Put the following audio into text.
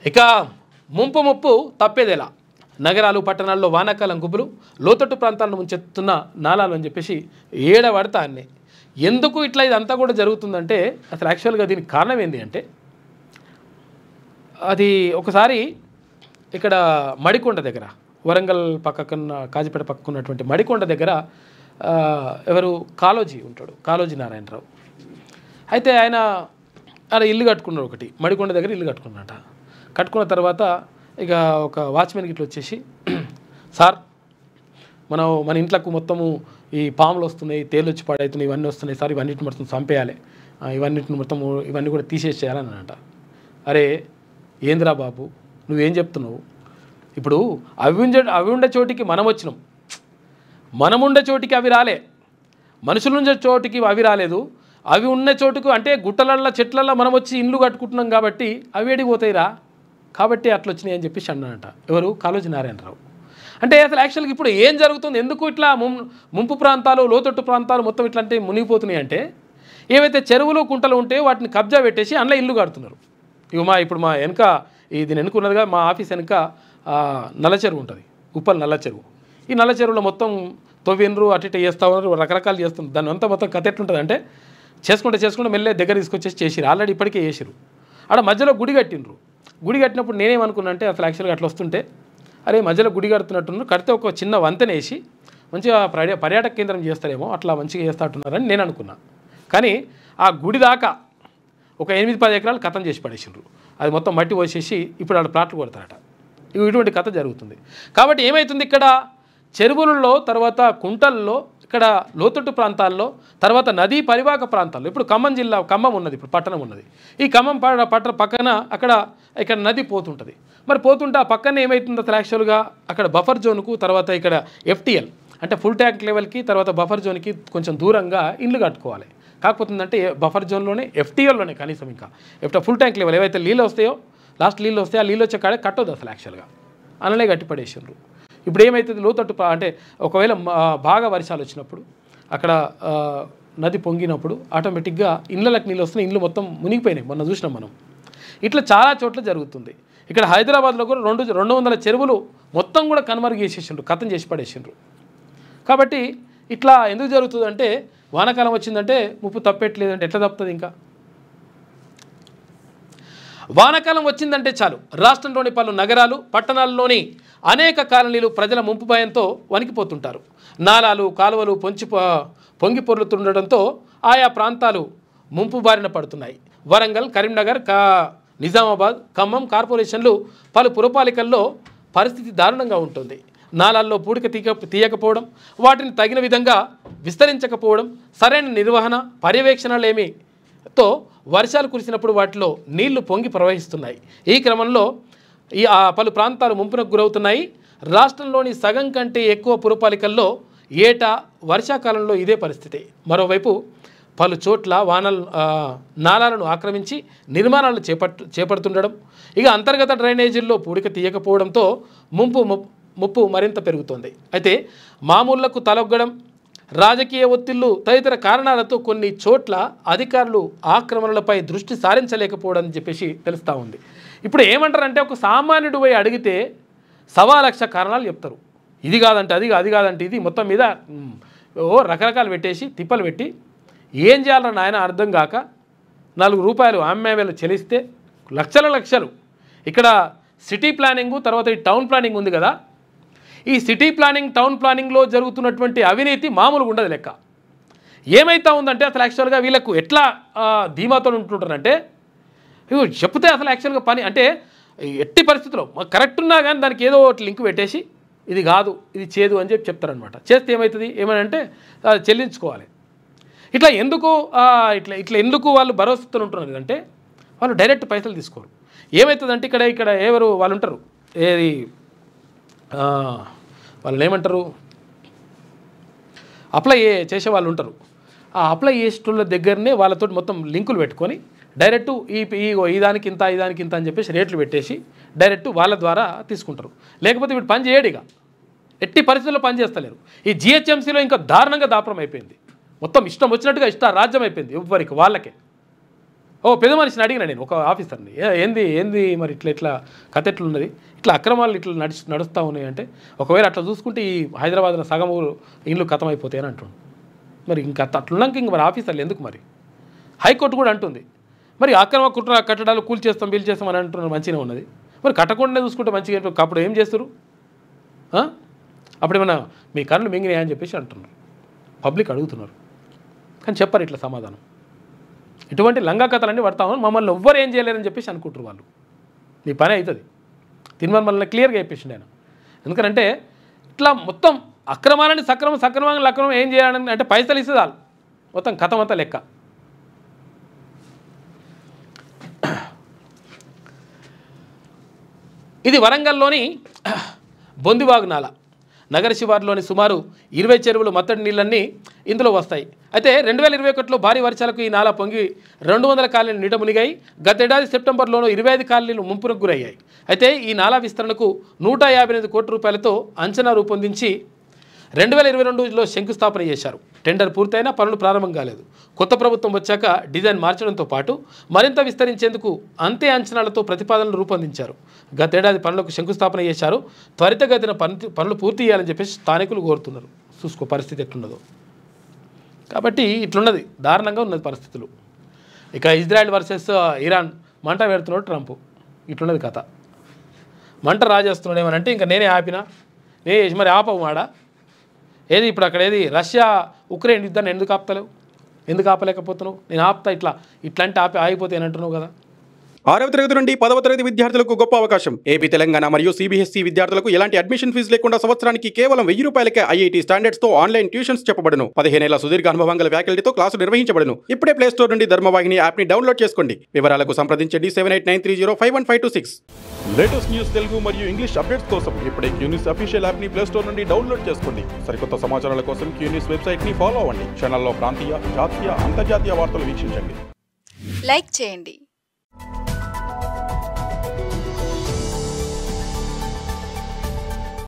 ఇక ముప్పు తప్పేదేలా నగరాలు పట్టణాల్లో వానాకాలం గుబ్బులు లోతట్టు ప్రాంతాలను ముంచెత్తున్న నాలాలు అని చెప్పేసి ఏడవడతా అన్నీ ఎందుకు ఇట్లా ఇదంతా కూడా జరుగుతుందంటే అసలు యాక్చువల్గా దీనికి కారణం ఏంటి అంటే అది ఒకసారి ఇక్కడ మడికొండ దగ్గర వరంగల్ పక్కకున్న కాజీపేట పక్కకున్నటువంటి మడికొండ దగ్గర ఎవరు కాళోజీ ఉంటాడు, కాళోజీ నారాయణరావు. అయితే ఆయన ఇల్లు కట్టుకున్నాడు, ఒకటి మడికొండ దగ్గర ఇల్లు కట్టుకున్నట. కట్టుకున్న తర్వాత ఇక ఒక వాచ్మెన్కి ఇట్లా వచ్చేసి, సార్ మన ఇంట్లోకి మొత్తము ఈ పాములు వస్తున్నాయి, తేలు వచ్చి పడవుతున్నాయి, ఇవన్నీ వస్తున్నాయి సార్, ఇవన్నిటిని మొత్తం చంపేయాలి, ఇవన్నీ కూడా తీసేసేయాలని అంట. అరే ఏంద్రా బాబు నువ్వేం చెప్తున్నావు? ఇప్పుడు అవి ఉండే చోటికి మనం వచ్చినాం, మనముండే చోటికి అవి రాలే, మనుషులుండే చోటికి అవి రాలేదు. అవి ఉన్న చోటుకు అంటే గుట్టలల్లో చెట్లల్లో మనం వచ్చి ఇండ్లు కట్టుకుంటున్నాం కాబట్టి అవి ఏడిపోతాయిరా, కాబట్టి అట్లా వచ్చినాయి అని చెప్పేసి అన్నాడంట. ఎవరు? కాళోజీ నారాయణరావు. అంటే అసలు యాక్చువల్గా ఇప్పుడు ఏం జరుగుతుంది, ఎందుకు ఇట్లా ముంపు ప్రాంతాలు లోతట్టు ప్రాంతాలు మొత్తం ఇట్లాంటి మునిగిపోతున్నాయి అంటే ఏవైతే చెరువులు కుంటలు ఉంటే వాటిని కబ్జా పెట్టేసి అందులో ఇల్లు కడుతున్నారు. ఇప్పుడు మా వెనక దీని వెనుకున్నదిగా మా ఆఫీస్ వెనక నల్ల చెరువు ఉంటుంది, ఉప్పల్ నల్ల చెరువు. ఈ నల్ల చెరువులో మొత్తం తవ్వినరు అటు ఇటు చేస్తూ ఉన్నారు, రకరకాలు చేస్తుంది. దాని అంతా మొత్తం కథ ఎట్లుంటుంది అంటే చేసుకుంటే మెల్లే దగ్గర తీసుకొచ్చేసి చేసిరు, ఆల్రెడీ ఇప్పటికే చేసిరు. ఆడ మధ్యలో గుడి కట్టినరు. గుడి కట్టినప్పుడు నేనేమనుకున్నా అంటే అసలు యాక్చువల్గా అట్లా వస్తుంటే అరే మధ్యలో గుడి కడుతున్నట్టున్నారు, కడితే ఒక చిన్న వంతెన వేసి మంచిగా పర్యాటక కేంద్రం చేస్తారేమో, అట్లా మంచిగా చేస్తాట్టున్నారని నేను అనుకున్నా. కానీ ఆ గుడి దాకా ఒక 8-10 ఎకరాలు కథం చేసి పడేసిండ్రు. అది మొత్తం మట్టి పోసేసి ఇప్పుడు ఆడ ప్లాట్లు కొడతారట. ఇటువంటి కథ జరుగుతుంది. కాబట్టి ఏమవుతుంది, ఇక్కడ చెరువులలో, తర్వాత కుంటల్లో, ఇక్కడ లోతట్టు ప్రాంతాల్లో, తర్వాత నదీ పరివాహక ప్రాంతాల్లో, ఇప్పుడు ఖమ్మం జిల్లా, ఖమ్మం ఉన్నది, ఇప్పుడు పట్టణం ఉన్నది. ఈ ఖమ్మం పక్కన ఇక్కడ నది పోతుంటుంది. మరి పోతుంటే ఆ పక్కన ఏమవుతుంది అసలు యాక్చువల్గా అక్కడ బఫర్ జోన్కు, తర్వాత ఇక్కడ FTL అంటే ఫుల్ ట్యాంక్ లెవెల్కి, తర్వాత బఫర్ జోన్కి కొంచెం దూరంగా ఇండ్లు కట్టుకోవాలి. కాకపోతుందంటే బఫర్ జోన్లోనే FTLలోనే కనీసం ఇంకా ఫుల్ ట్యాంక్ లెవెల్ ఏవైతే నీళ్ళు వస్తాయో, లాస్ట్ నీళ్ళు వస్తాయో ఆ నీళ్ళు వచ్చే కాడే కట్టొద్దు అసలు యాక్చువల్గా, అనలే కట్టిపడేసిండ్రు. ఇప్పుడు ఏమవుతుంది, లోతట్టు అంటే ఒకవేళ బాగా వర్షాలు వచ్చినప్పుడు అక్కడ నది పొంగినప్పుడు ఆటోమేటిక్గా ఇళ్ళకి నీళ్ళు వస్తున్నాయి, ఇళ్ళు మొత్తం మునిగిపోయినాయి. మొన్న చూసినాం మనం. ఇట్లా చాలా చోట్ల జరుగుతుంది. ఇక్కడ హైదరాబాద్లో కూడా 200 చెరువులు మొత్తం కూడా కనుమరుగు చేసేసిండ్రు, కథం చేసి పడేసిండ్రు. కాబట్టి ఇట్లా ఎందుకు జరుగుతుందంటే వానాకాలం వచ్చిందంటే ముప్పు తప్పేట్లేదంటే ఎట్లా తప్పుతుంది? ఇంకా వానాకాలం వచ్చిందంటే చాలు రాష్ట్రంలోని పలు నగరాలు పట్టణాల్లోని అనేక కాలనీలు ప్రజల ముంపు భయంతో వణికిపోతుంటారు. నాలాలు కాలువలు పొంగి పొర్లుతుండడంతో ఆయా ప్రాంతాలు ముంపు బారిన పడుతున్నాయి. వరంగల్, కరీంనగర్, నిజామాబాద్, ఖమ్మం కార్పొరేషన్లు పలు పురపాలికల్లో పరిస్థితి దారుణంగా ఉంటుంది. నాలాల్లో పూడిక తీయకపోవడం, వాటిని తగిన విధంగా విస్తరించకపోవడం, సరైన నిర్వహణ పర్యవేక్షణలేమితో వర్షాలు కురిసినప్పుడు వాటిలో నీళ్లు పొంగి ప్రవహిస్తున్నాయి. ఈ క్రమంలో పలు ప్రాంతాలు ముంపునకు గురవుతున్నాయి. రాష్ట్రంలోని సగం కంటే ఎక్కువ పురపాలికల్లో ఏటా వర్షాకాలంలో ఇదే పరిస్థితి. మరోవైపు పలు చోట్ల నాలాలను ఆక్రమించి నిర్మాణాలు చేపడుతుండడం, ఇక అంతర్గత డ్రైనేజీల్లో పూడిక తీయకపోవడంతో ముప్పు మరింత పెరుగుతోంది. అయితే మామూళ్లకు తలొగ్గడం, రాజకీయ ఒత్తిళ్లు తదితర కారణాలతో కొన్ని చోట్ల అధికారులు ఆక్రమణలపై దృష్టి సారించలేకపోవడం అని చెప్పేసి తెలుస్తూ ఉంది. ఇప్పుడు ఏమంటారంటే ఒక సామాన్యుడు పోయి అడిగితే 1,00,000 కారణాలు చెప్తారు. ఇది కాదంటే అది కాదంటే ఇది, మొత్తం మీద రకరకాలు పెట్టేసి తిప్పలు పెట్టి ఏం చేయాలన్న నాయన అర్థం కాక ₹4 అమ్మాయిలు చెల్లిస్తే లక్షలు. ఇక్కడ సిటీ ప్లానింగు, తర్వాత ఈ టౌన్ ప్లానింగ్ ఉంది కదా, ఈ సిటీ ప్లానింగ్ టౌన్ ప్లానింగ్లో జరుగుతున్నటువంటి అవినీతి మామూలుగా ఉండదు లెక్క. ఏమైతా ఉందంటే అసలు యాక్చువల్గా వీళ్ళకు ఎట్లా ధీమాతో ఉంటుంటారంటే చెప్తే అసలు యాక్చువల్గా పని అంటే ఎట్టి పరిస్థితుల్లో కరెక్ట్ ఉన్నా కానీ దానికి ఏదో ఒకటి లింక్ పెట్టేసి ఇది కాదు ఇది చేదు అని చెప్తారనమాట. చేస్తే ఏమవుతుంది, ఏమనంటే చెల్లించుకోవాలి. ఇట్లా ఎందుకు వాళ్ళు భరోసాతో ఉంటున్నారు అంటే వాళ్ళు డైరెక్ట్ పైసలు తీసుకోరు. ఏమవుతుందంటే ఇక్కడ ఎవరు వాళ్ళు ఉంటారు, ఏది వాళ్ళని ఏమంటారు, అప్లై చేసే వాళ్ళు ఉంటారు. ఆ అప్లై చేసేటోళ్ళ దగ్గరనే వాళ్ళతో మొత్తం లింకులు పెట్టుకొని డైరెక్ట్ ఈ దానికి ఇంత అని చెప్పేసి రేట్లు పెట్టేసి డైరెక్ట్ వాళ్ళ ద్వారా తీసుకుంటారు. లేకపోతే వీడు పని చేయడు, ఇక ఎట్టి పరిస్థితుల్లో పని చేస్తలేరు. ఈ GHMCలో ఇంకా దారుణంగా దాపరం అయిపోయింది. మొత్తం ఇష్టం వచ్చినట్టుగా రాజ్యం అయిపోయింది, ఎవ్వరికి వాళ్ళకే. పెద్ద మనిషిని అడిగినా నేను ఒక ఆఫీసర్ని, ఏంది ఏంది మరి ఇట్లా కథ ఎట్లున్నది, ఇట్లా అక్రమాలు ఇట్లా నడుస్తూ ఉన్నాయి అంటే, ఒకవేళ అట్లా చూసుకుంటే ఈ హైదరాబాద్లో సగం ఇండ్లు ఖతమైపోతాయని అంటుండు. మరి ఇంకా అట్లున్నాక ఇంక మరి ఆఫీసర్లు ఎందుకు మరి? హైకోర్టు కూడా అంటుంది మరి అక్రమ కుట్ర కట్టడాలు కూల్చేస్తాం బిల్ చేస్తాం అని అంటున్నారు, మంచిగా ఉన్నది. మరి కట్టకుండా చూసుకుంటే మంచిగా అప్పుడు ఏం చేస్తారు? అప్పుడు ఏమన్నా మీ కళ్ళు మింగినాయా అని చెప్పేసి అంటున్నారు, పబ్లిక్ అడుగుతున్నారు. కానీ చెప్పారు ఇట్లా సమాధానం. ఇటువంటి లంగా కథలన్నీ పడతామని మమ్మల్ని ఎవ్వరు ఏం చేయలేరని చెప్పేసి అనుకుంటారు వాళ్ళు. నీ పని అవుతుంది తిరుమల క్లియర్గా చెప్పేసిండు ఆయన. ఎందుకంటే ఇట్లా మొత్తం అక్రమాలని సక్రమంగా అక్రమం ఏం చేయాలని అంటే పైసలు ఇస్తే చాలు మొత్తం కథం అంతా లెక్క. ఇది వరంగల్లోని బొందివాగు నాల నగర శివారులోని సుమారు 20 చెరువులు మత్తడి నీళ్ళన్నీ ఇందులో వస్తాయి. అయితే 2021లో భారీ వర్షాలకు ఈ నాలా పొంగి 200 కాలనీలు నీట మునిగాయి. గతేడాది సెప్టెంబర్లోనూ 25 కాలనీలు ముంపునకు గురయ్యాయి. అయితే ఈ నాలా విస్తరణకు 158 కోట్ల రూపాయలతో అంచనా రూపొందించి 2022లో శంకుస్థాపన చేశారు. టెండర్ పూర్తయినా పనులు ప్రారంభం కాలేదు. కొత్త ప్రభుత్వం వచ్చాక డిజైన్ మార్చడంతో పాటు మరింత విస్తరించేందుకు అంతే అంచనాలతో ప్రతిపాదనలు రూపొందించారు. గతేడాది పనులకు శంకుస్థాపన చేశారు. త్వరితగతిన పనులు పూర్తి చేయాలని చెప్పేసి స్థానికులు కోరుతున్నారు. చూసుకో పరిస్థితి ఎట్లున్నదో. కాబట్టి ఇట్లున్నది, దారుణంగా ఉన్నది పరిస్థితులు. ఇక ఇజ్రాయెల్ వర్సెస్ ఇరాన్ మంట పెడుతున్నాడు ట్రంప్. ఇట్లున్నది కథ. మంట రాజేస్తున్నాడు ఏమనంటే ఇంకా నేనే ఆపినా మరి ఆపవు మాడ ఏది ఇప్పుడు అక్కడ ఏది రష్యా ఉక్రెయిన్ యుద్ధాన్ని ఎందుకు ఆపలేకపోతున్నావు? నేను ఆపుతా ఇట్లాంటి ఆగిపోతే అంటున్నావు కదా. 6వ తరగతి నుండి 10వ తరగతి విద్యార్థులకు గొప్ప అవకాశం. ఏపీ, తెలంగాణ మరియు సిబిఎస్ఈ విద్యార్థులకు ఎలాంటి అడ్మిషన్ ఫీజు లేకుండా సంవత్సరానికి కేవలం 1000 రూపాయలకే ఐఐటీ స్టాండర్డ్స్ తో ఆన్లైన్ ట్యూషన్స్ చెప్పబడును. 15 ఏళ్ల సుదీర్ఘ అనుభవం గల ఫ్యాకల్టీతో క్లాసులు నిర్వహించబడును. ఇప్పుడే ప్లే స్టోర్ నుండి ధర్మవాహిని యాప్ ని డౌన్లోడ్ చేసుకోండి. వివరాలకు సంప్రదించండి 7893051526. లేటెస్ట్ న్యూస్ తెలుగు మరియు ఇంగ్లీష్ అప్డేట్స్ కోసం ఇప్పుడే క్యూన్యూస్ అఫీషియల్ యాప్ ని ప్లే స్టోర్ నుండి డౌన్లోడ్ చేసుకోండి. సరికొత్త సమాచారాల కోసం క్యూన్యూస్ వెబ్సైట్ ని ఫాలో అవ్వండి. ఛానల్లో ప్రాంతీయ, జాతీయ, అంతర్జాతీయ వార్తలు వీక్షించండి. లైక్ చేయండి.